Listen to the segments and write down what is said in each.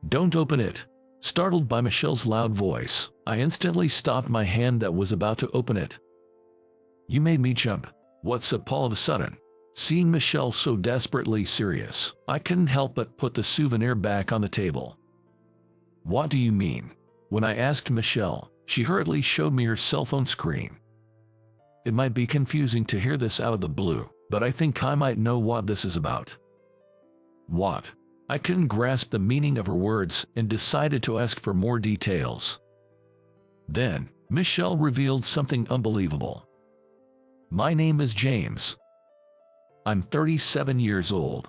Don't open it. Startled by Michelle's loud voice, I instantly stopped my hand that was about to open it. You made me jump. What's up all of a sudden? Seeing Michelle so desperately serious, I couldn't help but put the souvenir back on the table. What do you mean? When I asked Michelle, she hurriedly showed me her cell phone screen. It might be confusing to hear this out of the blue, but I think I might know what this is about. What? I couldn't grasp the meaning of her words and decided to ask for more details. Then, Michelle revealed something unbelievable. My name is James. I'm 37 years old.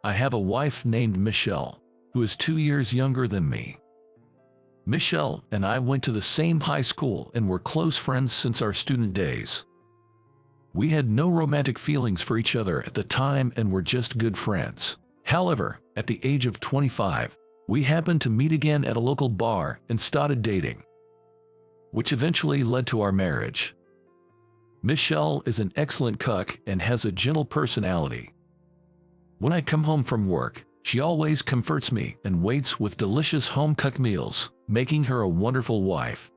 I have a wife named Michelle, who is 2 years younger than me. Michelle and I went to the same high school and were close friends since our student days. We had no romantic feelings for each other at the time and were just good friends. However, at the age of 25, we happened to meet again at a local bar and started dating, which eventually led to our marriage. Michelle is an excellent cook and has a gentle personality. When I come home from work, she always comforts me and waits with delicious home-cooked meals, making her a wonderful wife.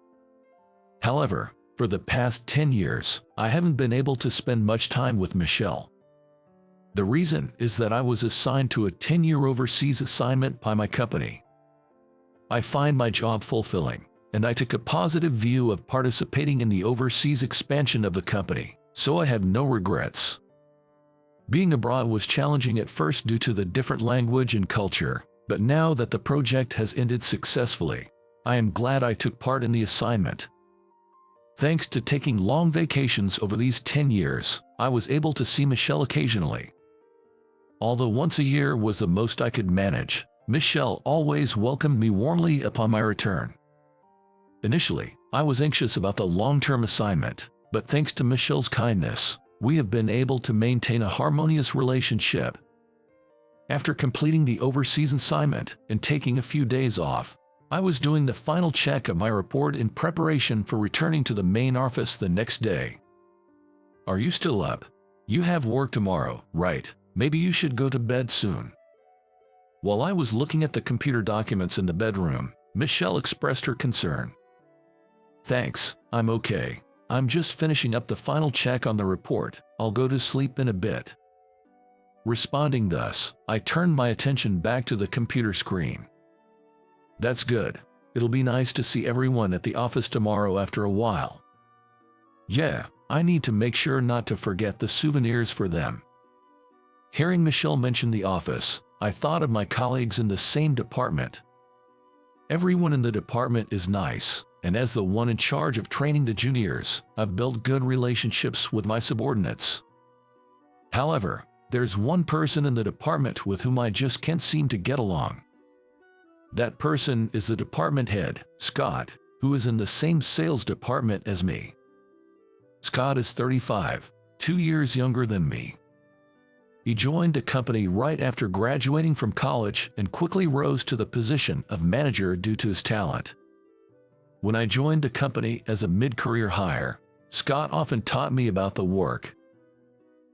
However, for the past 10 years, I haven't been able to spend much time with Michelle. The reason is that I was assigned to a 10-year overseas assignment by my company. I find my job fulfilling, and I took a positive view of participating in the overseas expansion of the company, so I have no regrets. Being abroad was challenging at first due to the different language and culture, but now that the project has ended successfully, I am glad I took part in the assignment. Thanks to taking long vacations over these 10 years, I was able to see Michelle occasionally. Although once a year was the most I could manage, Michelle always welcomed me warmly upon my return. Initially, I was anxious about the long-term assignment, but thanks to Michelle's kindness, we have been able to maintain a harmonious relationship. After completing the overseas assignment and taking a few days off, I was doing the final check of my report in preparation for returning to the main office the next day. Are you still up? You have work tomorrow, right? Maybe you should go to bed soon. While I was looking at the computer documents in the bedroom, Michelle expressed her concern. Thanks, I'm okay. I'm just finishing up the final check on the report. I'll go to sleep in a bit. Responding thus, I turned my attention back to the computer screen. That's good. It'll be nice to see everyone at the office tomorrow after a while. Yeah, I need to make sure not to forget the souvenirs for them. Hearing Michelle mention the office, I thought of my colleagues in the same department. Everyone in the department is nice, and as the one in charge of training the juniors, I've built good relationships with my subordinates. However, there's one person in the department with whom I just can't seem to get along. That person is the department head, Scott, who is in the same sales department as me. Scott is 35, 2 years younger than me. He joined the company right after graduating from college and quickly rose to the position of manager due to his talent. When I joined the company as a mid-career hire, Scott often taught me about the work.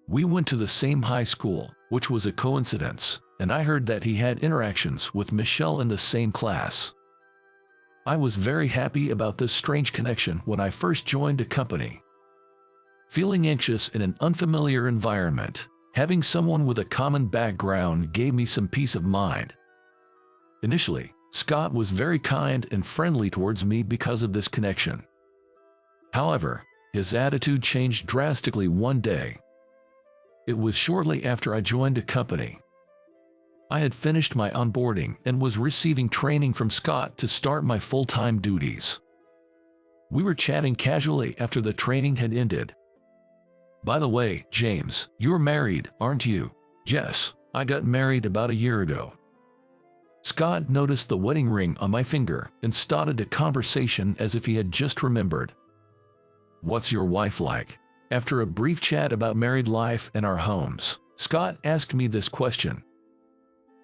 We went to the same high school, which was a coincidence, and I heard that he had interactions with Michelle in the same class. I was very happy about this strange connection when I first joined the company. Feeling anxious in an unfamiliar environment, having someone with a common background gave me some peace of mind. Initially, Scott was very kind and friendly towards me because of this connection. However, his attitude changed drastically one day. It was shortly after I joined the company. I had finished my onboarding and was receiving training from Scott to start my full-time duties. We were chatting casually after the training had ended. By the way, James, you're married, aren't you? Yes, I got married about a year ago. Scott noticed the wedding ring on my finger and started a conversation as if he had just remembered. What's your wife like? After a brief chat about married life and our homes, Scott asked me this question.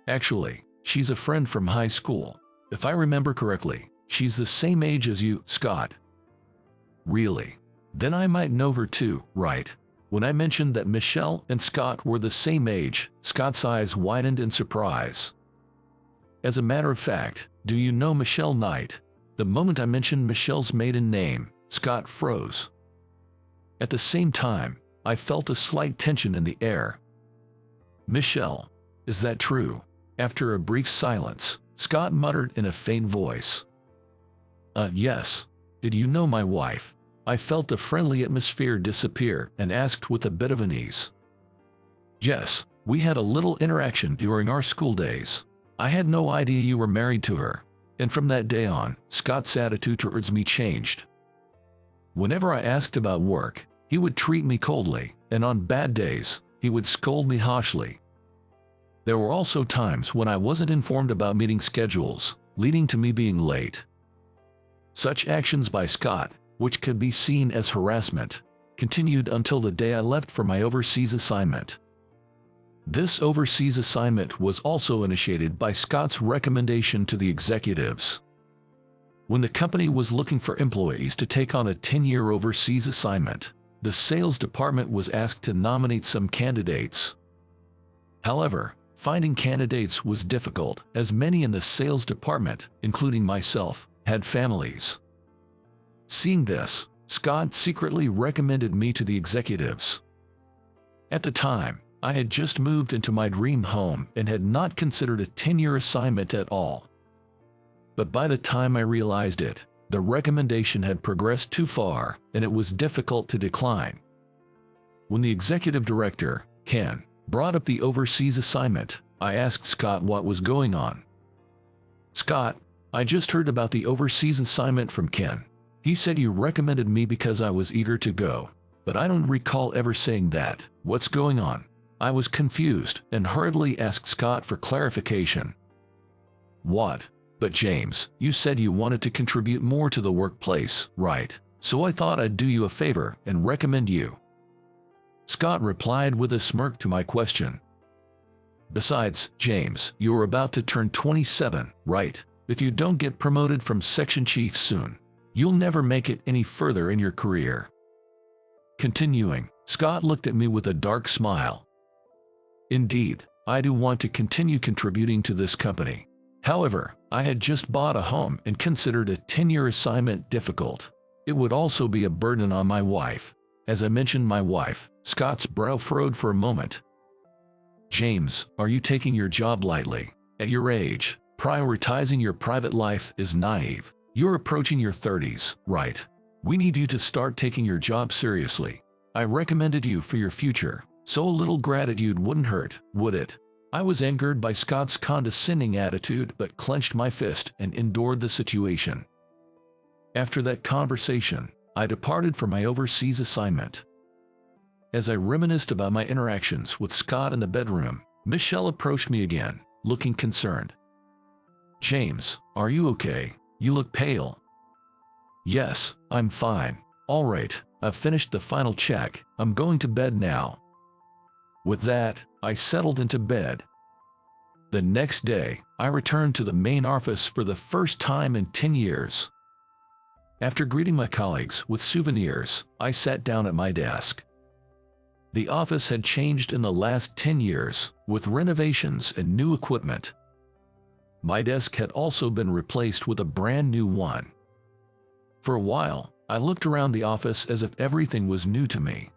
Actually, she's a friend from high school. If I remember correctly, she's the same age as you, Scott. Really? Then I might know her too, right? When I mentioned that Michelle and Scott were the same age, Scott's eyes widened in surprise. As a matter of fact, do you know Michelle Knight? The moment I mentioned Michelle's maiden name, Scott froze. At the same time, I felt a slight tension in the air. Michelle, is that true? After a brief silence, Scott muttered in a faint voice. Yes. Did you know my wife? I felt the friendly atmosphere disappear and asked with a bit of unease. Yes, we had a little interaction during our school days. I had no idea you were married to her. And from that day on, Scott's attitude towards me changed. Whenever I asked about work, he would treat me coldly, and on bad days, he would scold me harshly. There were also times when I wasn't informed about meeting schedules, leading to me being late. Such actions by Scott, which could be seen as harassment, continued until the day I left for my overseas assignment. This overseas assignment was also initiated by Scott's recommendation to the executives. When the company was looking for employees to take on a 10-year overseas assignment, the sales department was asked to nominate some candidates. However, finding candidates was difficult, as many in the sales department, including myself, had families. Seeing this, Scott secretly recommended me to the executives. At the time, I had just moved into my dream home and had not considered a 10-year assignment at all. But by the time I realized it, the recommendation had progressed too far, and it was difficult to decline. When the executive director, Ken, brought up the overseas assignment, I asked Scott what was going on. Scott, I just heard about the overseas assignment from Ken. He said you recommended me because I was eager to go, but I don't recall ever saying that. What's going on? I was confused and hurriedly asked Scott for clarification. What? But James, you said you wanted to contribute more to the workplace, right? So I thought I'd do you a favor and recommend you. Scott replied with a smirk to my question. Besides, James, you're about to turn 27, right? If you don't get promoted from section chief soon, you'll never make it any further in your career. Continuing, Scott looked at me with a dark smile. Indeed, I do want to continue contributing to this company. However, I had just bought a home and considered a 10-year assignment difficult. It would also be a burden on my wife. As I mentioned my wife, Scott's brow furrowed for a moment. James, are you taking your job lightly? At your age, prioritizing your private life is naive. You're approaching your 30s, right? We need you to start taking your job seriously. I recommended you for your future, so a little gratitude wouldn't hurt, would it? I was angered by Scott's condescending attitude but clenched my fist and endured the situation. After that conversation, I departed for my overseas assignment. As I reminisced about my interactions with Scott in the bedroom, Michelle approached me again, looking concerned. James, are you okay? You look pale. Yes, I'm fine. All right, I've finished the final check. I'm going to bed now. With that, I settled into bed. The next day, I returned to the main office for the first time in 10 years. After greeting my colleagues with souvenirs, I sat down at my desk. The office had changed in the last 10 years, with renovations and new equipment. My desk had also been replaced with a brand new one. For a while, I looked around the office as if everything was new to me.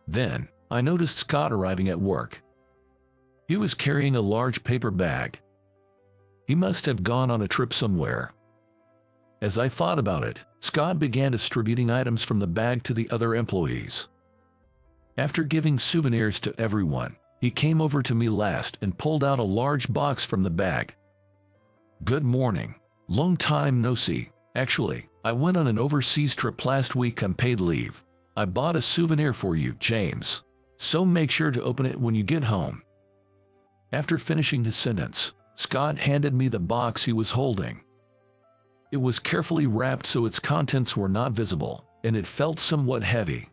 Then, I noticed Scott arriving at work. He was carrying a large paper bag. He must have gone on a trip somewhere. As I thought about it, Scott began distributing items from the bag to the other employees. After giving souvenirs to everyone, he came over to me last and pulled out a large box from the bag. Good morning. Long time no see. Actually, I went on an overseas trip last week on paid leave. I bought a souvenir for you, James. So make sure to open it when you get home. After finishing his sentence, Scott handed me the box he was holding. It was carefully wrapped so its contents were not visible, and it felt somewhat heavy.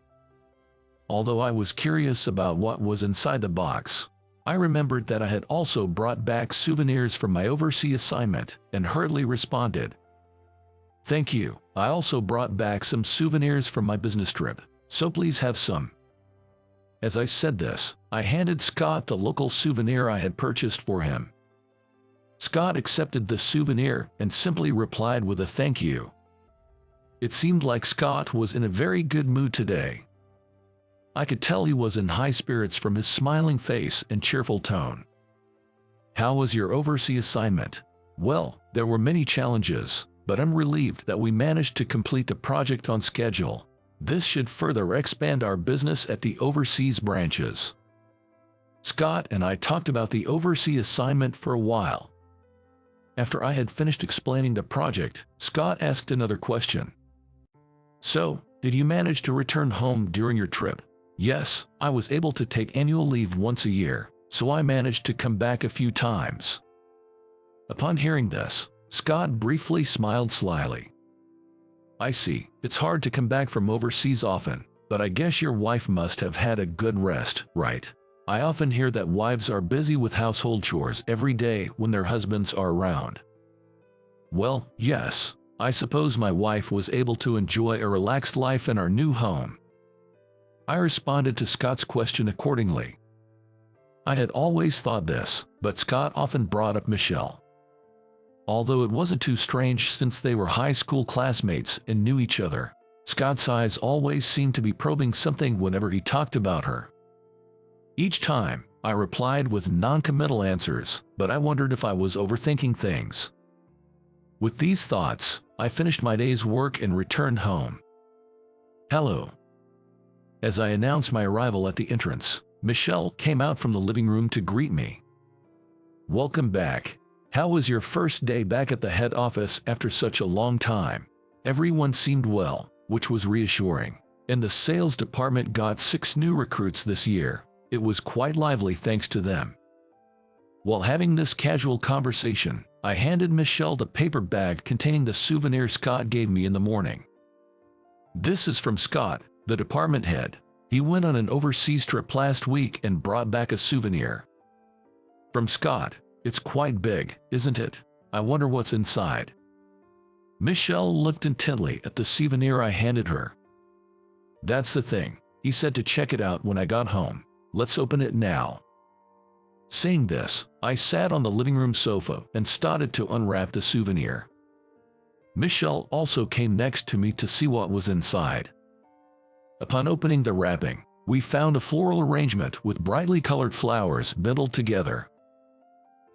Although I was curious about what was inside the box, I remembered that I had also brought back souvenirs from my overseas assignment and hurriedly responded. Thank you. I also brought back some souvenirs from my business trip, so please have some. As I said this, I handed Scott the local souvenir I had purchased for him. Scott accepted the souvenir and simply replied with a thank you. It seemed like Scott was in a very good mood today. I could tell he was in high spirits from his smiling face and cheerful tone. How was your overseas assignment? Well, there were many challenges, but I'm relieved that we managed to complete the project on schedule. This should further expand our business at the overseas branches. Scott and I talked about the overseas assignment for a while. After I had finished explaining the project, Scott asked another question. So, did you manage to return home during your trip? Yes, I was able to take annual leave once a year, so I managed to come back a few times. Upon hearing this, Scott briefly smiled slyly. I see, it's hard to come back from overseas often, but I guess your wife must have had a good rest, right? I often hear that wives are busy with household chores every day when their husbands are around. Well, yes, I suppose my wife was able to enjoy a relaxed life in our new home. I responded to Scott's question accordingly. I had always thought this, but Scott often brought up Michelle. Although it wasn't too strange since they were high school classmates and knew each other, Scott's eyes always seemed to be probing something whenever he talked about her. Each time, I replied with non-committal answers, but I wondered if I was overthinking things. With these thoughts, I finished my day's work and returned home. Hello. As I announced my arrival at the entrance, Michelle came out from the living room to greet me. Welcome back. How was your first day back at the head office after such a long time? Everyone seemed well, which was reassuring. And the sales department got 6 new recruits this year. It was quite lively thanks to them. While having this casual conversation, I handed Michelle the paper bag containing the souvenir Scott gave me in the morning. This is from Scott, the department head. He went on an overseas trip last week and brought back a souvenir. From Scott. It's quite big, isn't it? I wonder what's inside. Michelle looked intently at the souvenir I handed her. That's the thing. He said to check it out when I got home. Let's open it now. Saying this, I sat on the living room sofa and started to unwrap the souvenir. Michelle also came next to me to see what was inside. Upon opening the wrapping, we found a floral arrangement with brightly colored flowers bundled together.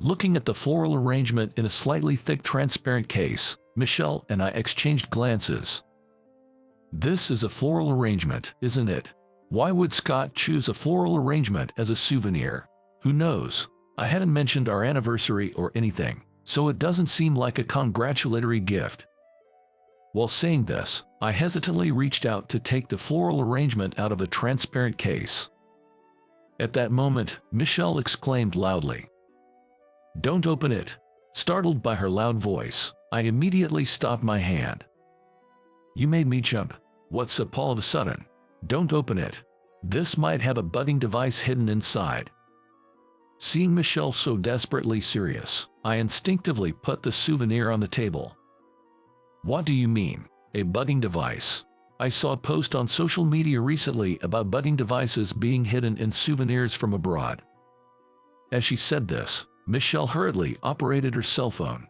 Looking at the floral arrangement in a slightly thick transparent case, Michelle and I exchanged glances. This is a floral arrangement, isn't it? Why would Scott choose a floral arrangement as a souvenir? Who knows? I hadn't mentioned our anniversary or anything, so it doesn't seem like a congratulatory gift. While saying this, I hesitantly reached out to take the floral arrangement out of a transparent case. At that moment, Michelle exclaimed loudly. Don't open it. Startled by her loud voice, I immediately stopped my hand. You made me jump. What's up all of a sudden? Don't open it. This might have a budding device hidden inside. Seeing Michelle so desperately serious, I instinctively put the souvenir on the table. What do you mean, a budding device? I saw a post on social media recently about budding devices being hidden in souvenirs from abroad. As she said this, Michelle hurriedly operated her cell phone.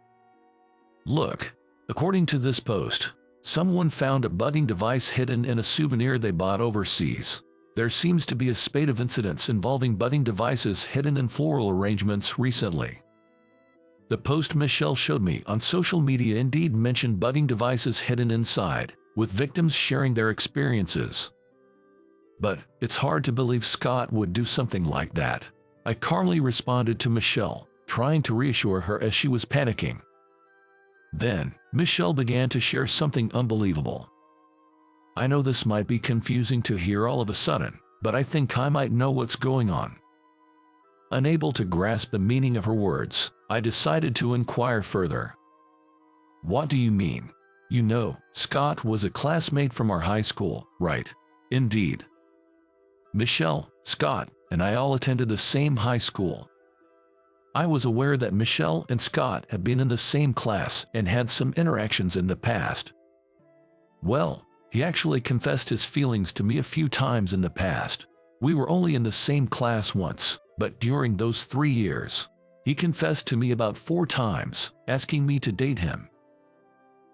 Look, according to this post, someone found a budding device hidden in a souvenir they bought overseas. There seems to be a spate of incidents involving budding devices hidden in floral arrangements recently. The post Michelle showed me on social media indeed mentioned budding devices hidden inside, with victims sharing their experiences. But it's hard to believe Scott would do something like that. I calmly responded to Michelle, trying to reassure her as she was panicking. Then, Michelle began to share something unbelievable. I know this might be confusing to hear all of a sudden, but I think I might know what's going on. Unable to grasp the meaning of her words, I decided to inquire further. What do you mean? You know, Scott was a classmate from our high school, right? Indeed. Michelle, Scott, and I all attended the same high school. I was aware that Michelle and Scott had been in the same class and had some interactions in the past. Well, he actually confessed his feelings to me a few times in the past. We were only in the same class once, but during those 3 years, He confessed to me about 4 times, asking me to date him.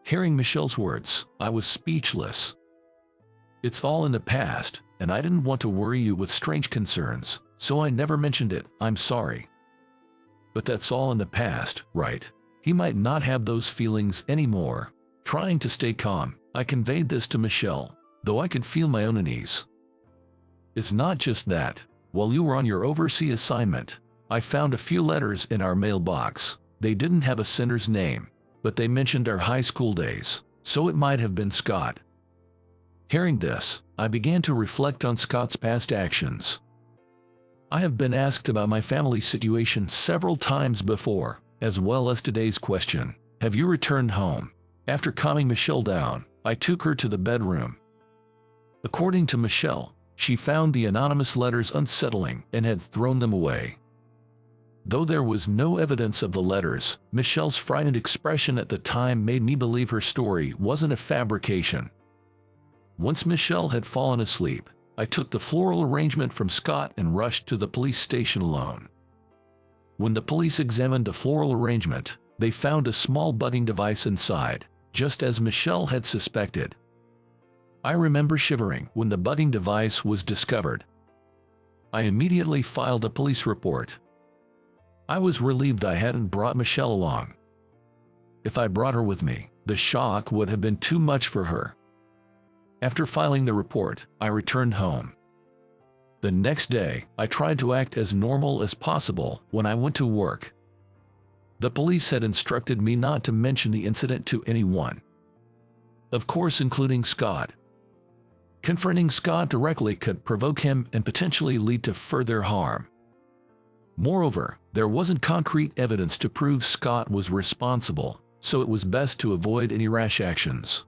Hearing Michelle's words, I was speechless. It's all in the past, and I didn't want to worry you with strange concerns, so I never mentioned it. I'm sorry. But that's all in the past, right? He might not have those feelings anymore. Trying to stay calm, I conveyed this to Michelle, though I could feel my own unease. It's not just that. While you were on your overseas assignment, I found a few letters in our mailbox. They didn't have a sender's name, but they mentioned our high school days, so it might have been Scott. Hearing this, I began to reflect on Scott's past actions. I have been asked about my family situation several times before, as well as today's question, have you returned home? After calming Michelle down, I took her to the bedroom. According to Michelle, she found the anonymous letters unsettling and had thrown them away. Though there was no evidence of the letters, Michelle's frightened expression at the time made me believe her story wasn't a fabrication. Once Michelle had fallen asleep, I took the floral arrangement from Scott and rushed to the police station alone. When the police examined the floral arrangement, they found a small budding device inside, just as Michelle had suspected. I remember shivering when the budding device was discovered. I immediately filed a police report. I was relieved I hadn't brought Michelle along. If I brought her with me, the shock would have been too much for her. After filing the report, I returned home. The next day, I tried to act as normal as possible when I went to work. The police had instructed me not to mention the incident to anyone. Of course, including Scott. Confronting Scott directly could provoke him and potentially lead to further harm. Moreover, there wasn't concrete evidence to prove Scott was responsible, so it was best to avoid any rash actions.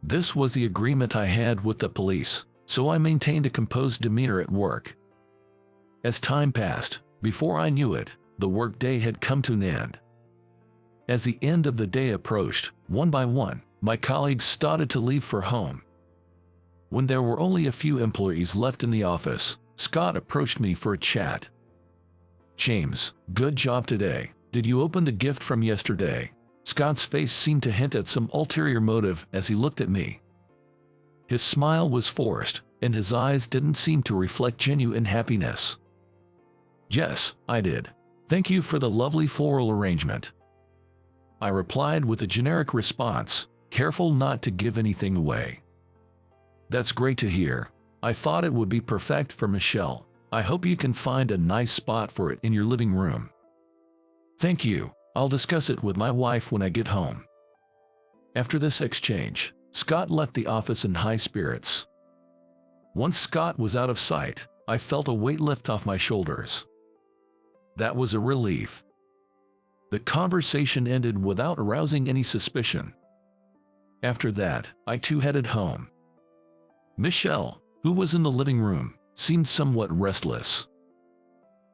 This was the agreement I had with the police, so I maintained a composed demeanor at work. As time passed, before I knew it, the workday had come to an end. As the end of the day approached, one by one, my colleagues started to leave for home. When there were only a few employees left in the office, Scott approached me for a chat. James, good job today. Did you open the gift from yesterday? Scott's face seemed to hint at some ulterior motive as he looked at me. His smile was forced, and his eyes didn't seem to reflect genuine happiness. Yes, I did. Thank you for the lovely floral arrangement. I replied with a generic response, careful not to give anything away. That's great to hear. I thought it would be perfect for Michelle. I hope you can find a nice spot for it in your living room. Thank you. I'll discuss it with my wife when I get home. After this exchange, Scott left the office in high spirits. Once Scott was out of sight, I felt a weight lift off my shoulders. That was a relief. The conversation ended without arousing any suspicion. After that, I too headed home. Michelle, who was in the living room, seemed somewhat restless.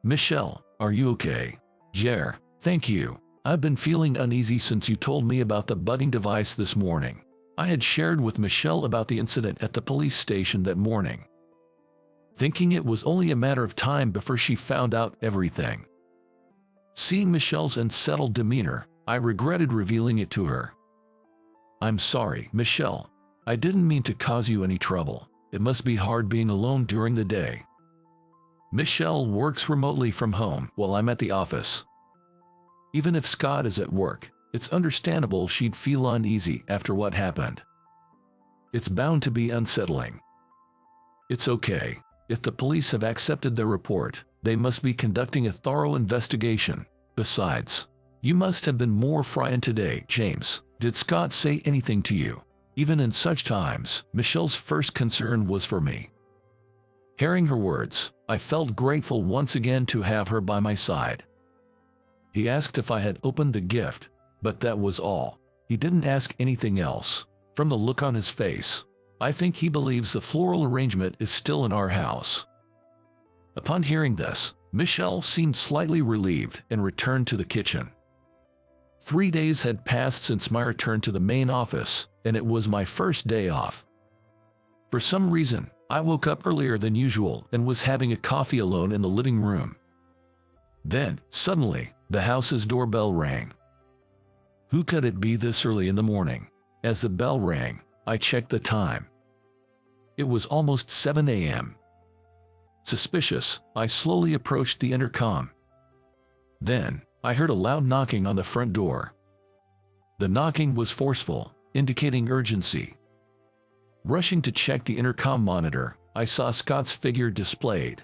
Michelle, are you okay? Jer, thank you. I've been feeling uneasy since you told me about the budding device this morning. I had shared with Michelle about the incident at the police station that morning, thinking it was only a matter of time before she found out everything. Seeing Michelle's unsettled demeanor, I regretted revealing it to her. I'm sorry, Michelle. I didn't mean to cause you any trouble. It must be hard being alone during the day. Michelle works remotely from home while I'm at the office. Even if Scott is at work, it's understandable she'd feel uneasy after what happened. It's bound to be unsettling. It's okay. If the police have accepted their report, they must be conducting a thorough investigation. Besides, you must have been more frightened today, James. Did Scott say anything to you? Even in such times, Michelle's first concern was for me. Hearing her words, I felt grateful once again to have her by my side. He asked if I had opened the gift, but that was all. He didn't ask anything else. From the look on his face, I think he believes the floral arrangement is still in our house. Upon hearing this, Michelle seemed slightly relieved and returned to the kitchen. 3 days had passed since my return to the main office, and it was my first day off. For some reason, I woke up earlier than usual and was having a coffee alone in the living room. Then, suddenly, the house's doorbell rang. Who could it be this early in the morning? As the bell rang, I checked the time. It was almost 7 a.m. Suspicious, I slowly approached the intercom. Then, I heard a loud knocking on the front door. The knocking was forceful, indicating urgency. Rushing to check the intercom monitor, I saw Scott's figure displayed.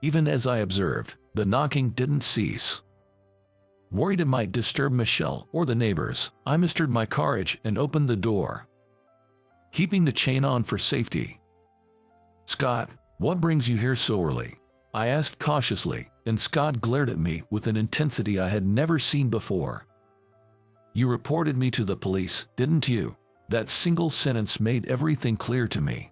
Even as I observed, the knocking didn't cease. Worried it might disturb Michelle or the neighbors, I mustered my courage and opened the door, keeping the chain on for safety. "Scott, what brings you here so early?" I asked cautiously, and Scott glared at me with an intensity I had never seen before. "You reported me to the police, didn't you?" That single sentence made everything clear to me.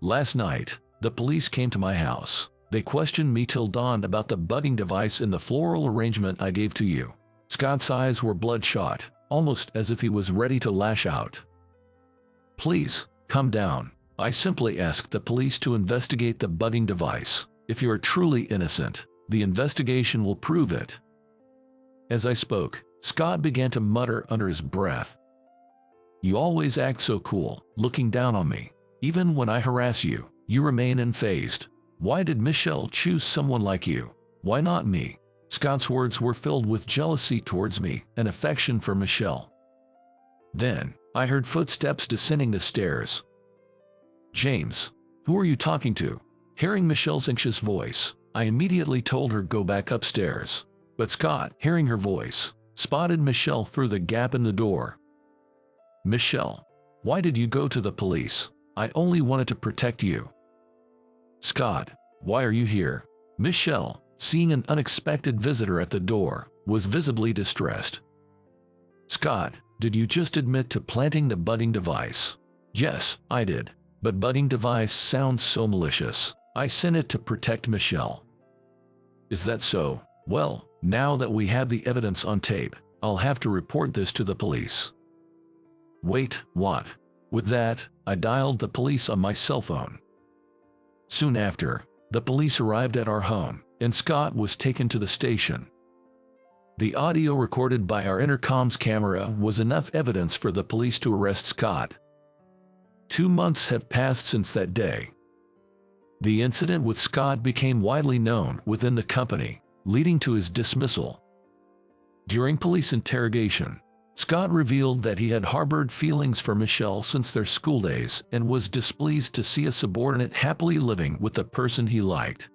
"Last night, the police came to my house. They questioned me till dawn about the bugging device in the floral arrangement I gave to you." Scott's eyes were bloodshot, almost as if he was ready to lash out. "Please, calm down. I simply asked the police to investigate the bugging device. If you are truly innocent, the investigation will prove it." As I spoke, Scott began to mutter under his breath. "You always act so cool, looking down on me. Even when I harass you, you remain unfazed. Why did Michelle choose someone like you? Why not me?" Scott's words were filled with jealousy towards me and affection for Michelle. Then, I heard footsteps descending the stairs. "James, who are you talking to?" Hearing Michelle's anxious voice, I immediately told her go back upstairs. But Scott, hearing her voice, spotted Michelle through the gap in the door. "Michelle, why did you go to the police? I only wanted to protect you." "Scott, why are you here?" Michelle, seeing an unexpected visitor at the door, was visibly distressed. "Scott, did you just admit to planting the budding device?" "Yes, I did. But budding device sounds so malicious. I sent it to protect Michelle." "Is that so? Well, now that we have the evidence on tape, I'll have to report this to the police." "Wait, what?" With that, I dialed the police on my cell phone. Soon after, the police arrived at our home, and Scott was taken to the station. The audio recorded by our intercom's camera was enough evidence for the police to arrest Scott. 2 months have passed since that day. The incident with Scott became widely known within the company, leading to his dismissal. During police interrogation, Scott revealed that he had harbored feelings for Michelle since their school days and was displeased to see a subordinate happily living with the person he liked.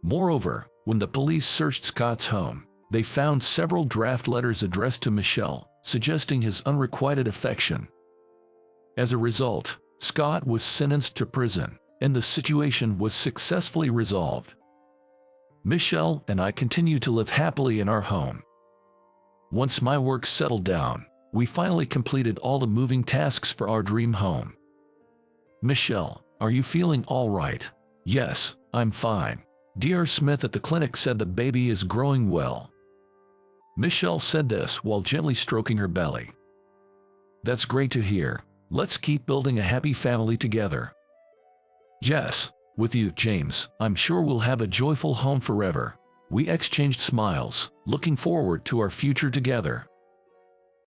Moreover, when the police searched Scott's home, they found several draft letters addressed to Michelle, suggesting his unrequited affection. As a result, Scott was sentenced to prison, and the situation was successfully resolved. Michelle and I continue to live happily in our home. Once my work settled down, we finally completed all the moving tasks for our dream home. "Michelle, are you feeling all right?" "Yes, I'm fine. Dr. Smith at the clinic said the baby is growing well." Michelle said this while gently stroking her belly. "That's great to hear. Let's keep building a happy family together." "Yes, with you, James, I'm sure we'll have a joyful home forever." We exchanged smiles, looking forward to our future together.